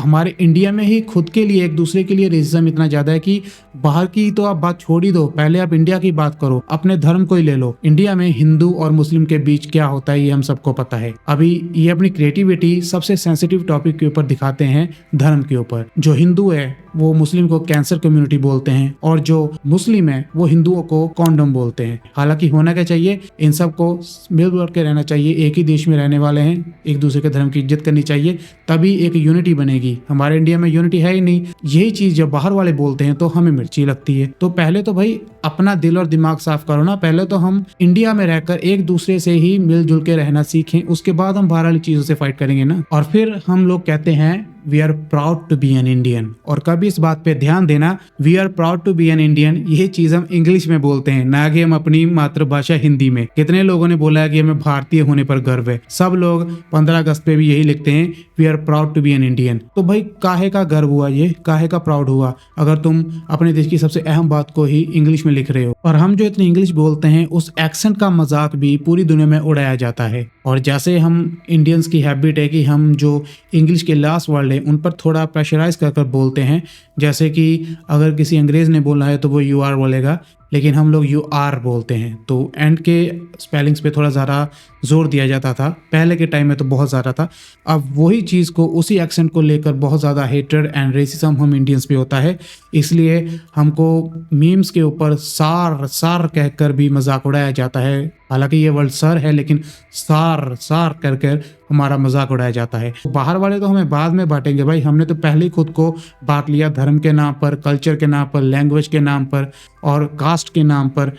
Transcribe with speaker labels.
Speaker 1: हमारे इंडिया में ही खुद के लिए एक दूसरे के लिए रेसिज्म इतना ज्यादा है कि बाहर की तो आप बात छोड़ ही दो, पहले आप इंडिया की बात करो, अपने धर्म को ही ले लो। इंडिया में हिंदू और मुस्लिम के बीच क्या होता है ये हम सबको पता है। अभी ये अपनी क्रिएटिविटी सबसे सेंसिटिव टॉपिक के ऊपर दिखाते हैं, धर्म के ऊपर। जो हिंदू है वो मुस्लिम को कैंसर कम्युनिटी बोलते हैं और जो मुस्लिम है वो हिंदुओं को कॉन्डम बोलते हैं। हालांकि होना क्या चाहिए, इन सबको मिलजुल के रहना चाहिए, एक ही देश में रहने वाले हैं, एक दूसरे के धर्म की इज्जत करनी चाहिए, तभी एक यूनिटी बनेगी। हमारे इंडिया में यूनिटी है ही नहीं। यही चीज जब बाहर वाले बोलते हैं तो हमें मिर्ची लगती है। तो पहले तो भाई अपना दिल और दिमाग साफ करो ना। पहले तो हम इंडिया में रहकर एक दूसरे से ही मिलजुल के रहना सीखें, उसके बाद हम बाहर वाली चीजों से फाइट करेंगे ना। और फिर हम लोग कहते हैं we are proud to be an Indian, और कभी इस बात पे ध्यान देना, we are proud to be an Indian ये चीज हम इंग्लिश में बोलते हैं, ना कि हम अपनी मातृभाषा हिंदी में। कितने लोगों ने बोला है कि हमें भारतीय होने पर गर्व है। सब लोग 15 अगस्त पे भी यही लिखते हैं, we are proud to be an Indian. तो भाई काहे का गर्व हुआ, ये काहे का प्राउड हुआ अगर तुम अपने देश की सबसे अहम बात को ही इंग्लिश में लिख रहे हो। और हम जो इतनी इंग्लिश बोलते हैं उस एक्सेंट का मजाक भी पूरी दुनिया में उड़ाया जाता है। और जैसे हम इंडियंस की हैबिट है कि हम जो इंग्लिश के लास्ट वर्ड है उन पर थोड़ा प्रेशराइज कर बोलते हैं। जैसे कि अगर किसी अंग्रेज ने बोला है तो वो यू आर बोलेगा, लेकिन हम लोग यू आर बोलते हैं। तो एंड के स्पेलिंग्स पे थोड़ा ज़्यादा जोर दिया जाता था, पहले के टाइम में तो बहुत ज़्यादा था। अब वही चीज़ को, उसी एक्सेंट को लेकर बहुत ज़्यादा हेट्रेड एंड रेसिज्म हम इंडियंस पे होता है। इसलिए हमको मीम्स के ऊपर सार सार कहकर भी मजाक उड़ाया जाता है। हालांकि ये वर्ड सर है, लेकिन सार सार कर हमारा मजाक उड़ाया जाता है। बाहर वाले तो हमें बाद में बांटेंगे भाई, हमने तो पहले ही खुद को बांट लिया धर्म के नाम पर, कल्चर के नाम पर, लैंग्वेज के नाम पर और कास्ट के नाम पर।